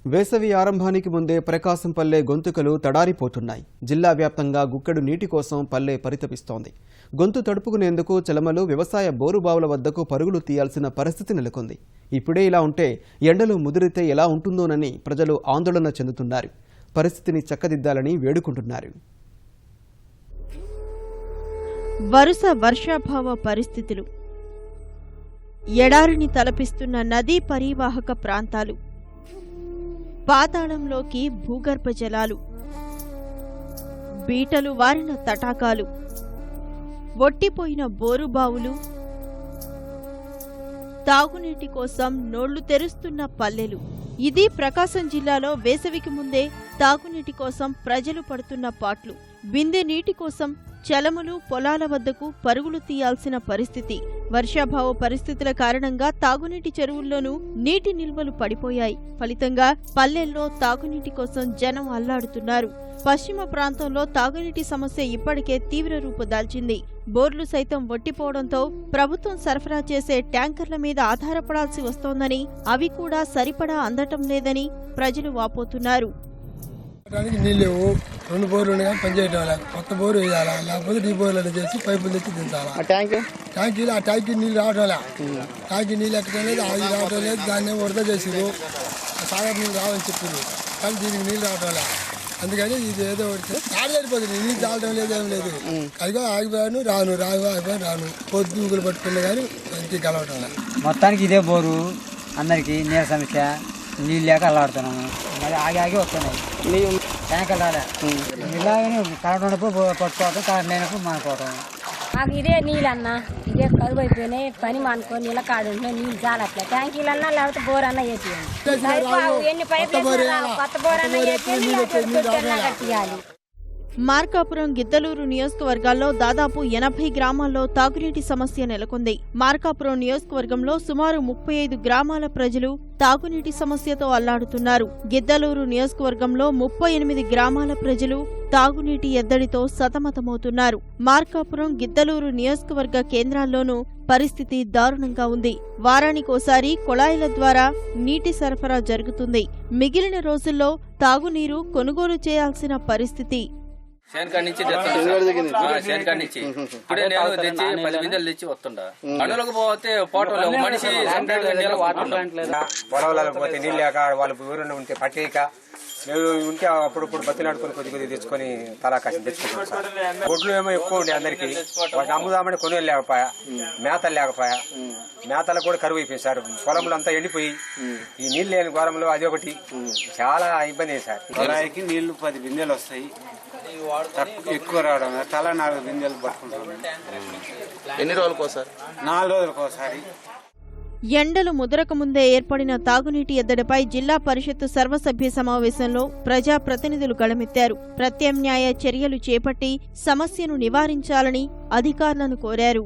వేసవి ఆరంభానికి ముందే ప్రకాశం పల్లె గొంతుకలు తడారిపోతున్నాయి. జిల్లా వ్యాప్తంగా గుక్కెడు నీటి కోసం పల్లె పరితపిస్తోంది. గొంతు తడుపుకునేందుకు చలమలు వ్యవసాయ బోరుబావుల వద్దకు పరుగులు తీయాల్సిన పరిస్థితి నెలకొంది. ఇప్పుడే ఇలా ఉంటే ఎండలు ముదిరితే ఎలా ఉంటుందోనని ప్రజలు ఆందోళన చెందుతున్నారు. పరిస్థితిని చక్కదిద్దాలని వేడుకుంటున్నారు. వరుస వర్షాభావ పరిస్థితులు, ఎడారిని తలపిస్తున్న నదీ పరివాహక ప్రాంతాలు, పాతాళంలోకి భూగర్భ జలాలు, బీటలు వారిన తటాకాలు, ఒట్టిపోయిన బోరుబావులు, తాగునీటి కోసం నోళ్లు తెరుస్తున్న పల్లెలు. ఇది ప్రకాశం జిల్లాలో వేసవికి ముందే తాగునీటి కోసం ప్రజలు పడుతున్న పాట్లు. బిందె నీటి కోసం చలమలు పొలాల వద్దకు పరుగులు తీయాల్సిన పరిస్థితి. వర్షాభావ పరిస్థితుల కారణంగా తాగునీటి చెరువుల్లోనూ నీటి నిల్వలు పడిపోయాయి. ఫలితంగా పల్లెల్లో తాగునీటి కోసం జనం అల్లాడుతున్నారు. పశ్చిమ ప్రాంతంలో తాగునీటి సమస్య ఇప్పటికే తీవ్ర రూపు దాల్చింది. బోర్లు సైతం ఒట్టిపోవడంతో ప్రభుత్వం సరఫరా చేసే ట్యాంకర్ల మీద ఆధారపడాల్సి వస్తోందని, అవి కూడా సరిపడా అందటం లేదని ప్రజలు వాపోతున్నారు. నీళ్ళు 2 బోర్లు ఉన్నాయి, పనిచేయటం కొత్త బోరు వేయాలా, లేకపోతే డీ బోర్లు చేసి పైపులు తెచ్చి దించాలా. ట్యాంకీలు ఆ ట్యాంకీ నీళ్ళు రావటం, ట్యాంకీ నీళ్ళు ఎక్కడం లేదు, అవి రావటం లేదు. దాన్ని వరద చేసిరు, సాగర్ నీళ్ళు రావని చెప్పారు, కానీ దీనికి నీళ్ళు రావటం. అందుకని ఇది ఏదో ఒకటి ఆడి సరిపోతుంది. నీళ్ళు చాలటం లేదు, ఏం లేదు. అదిగో ఆగిపోయాను రాను పొద్దుగులు పట్టుకున్నా కానీ ఇంటికి కలవటం. మొత్తానికి ఇదే బోరు, అందరికి నీళ్ళ సమస్య, నీళ్ళు లేక అల్లాడుతున్నాము. మరి ఆగి వస్తున్నాయి, ట్యాంకర్ రాలే. ఇలాగనే కరెంట్ ఉన్నప్పుడు పట్టుకోవటం, కరెంట్ లేనప్పుడు మానుకోవటం. మాకు ఇదే నీళ్ళు అన్నా, ఇదే కరువు అయిపోయినాయి. పని మానుకొని నీళ్ళ కాడు ఉంటున్నాయి, నీళ్ళు చాలట్లే. ట్యాంకీలు అన్నా లేకపోతే బోర్ అన్నా వేసేయాలి. ఎన్ని పైపులు కొత్త బోర్ అన్నా కట్టియాలి. మార్కాపురం, గిద్దలూరు నియోజకవర్గాల్లో దాదాపు 80 గ్రామాల్లో తాగునీటి సమస్య నెలకొంది. మార్కాపురం నియోజకవర్గంలో సుమారు 35 గ్రామాల ప్రజలు తాగునీటి సమస్యతో అల్లాడుతున్నారు. గిద్దలూరు నియోజకవర్గంలో 38 గ్రామాల ప్రజలు తాగునీటి ఎద్దడితో సతమతమవుతున్నారు. మార్కాపురం, గిద్దలూరు నియోజకవర్గ కేంద్రాల్లోనూ పరిస్థితి దారుణంగా ఉంది. వారానికోసారి కుళాయిల ద్వారా నీటి సరఫరా జరుగుతుంది. మిగిలిన రోజుల్లో తాగునీరు కొనుగోలు చేయాల్సిన పరిస్థితి. ఇప్పుడే నేను తెచ్చి 10 బిందెలు తెచ్చి వస్తుండా. పనులకు పోతే పోవటం మనిషి పొలంలో పోతే నీళ్ళు లేక వాళ్ళు ఊరిలో ఉంటే పట్టేయక ఉంటే అప్పుడప్పుడు బతిలాడుకొని కొద్ది తెచ్చుకొని తలా కాసి తెచ్చుకుంటాం సార్. గొడ్లు ఏమో ఎక్కువ ఉండే అందరికి, వాటిని అమ్ముదామని కొనుగోలు లేకపోయా, మేతలు లేకపోయా, మేతలు కూడా కరువు అయిపోయింది సార్. పొలంలో అంతా ఎండిపోయి ఈ నీళ్ళు లేని ఘోరంలో అది ఒకటి చాలా ఇబ్బంది సార్. పొలానికి నీళ్లు 10 బిందెలు వస్తాయి, ఎక్కువ రావడం తలా 4 బిందెలు పట్టుకుంటాం. ఎన్ని రోజులకు ఒకసారి? 4 రోజులకు ఒకసారి. ఎండలు ముదరక ముందే ఏర్పడిన తాగునీటి ఎద్దడిపై జిల్లా పరిషత్తు సర్వసభ్య సమావేశంలో ప్రజాప్రతినిధులు గళమెత్తారు. ప్రత్యామ్నాయ చర్యలు చేపట్టి సమస్యను నివారించాలని అధికారులను కోరారు.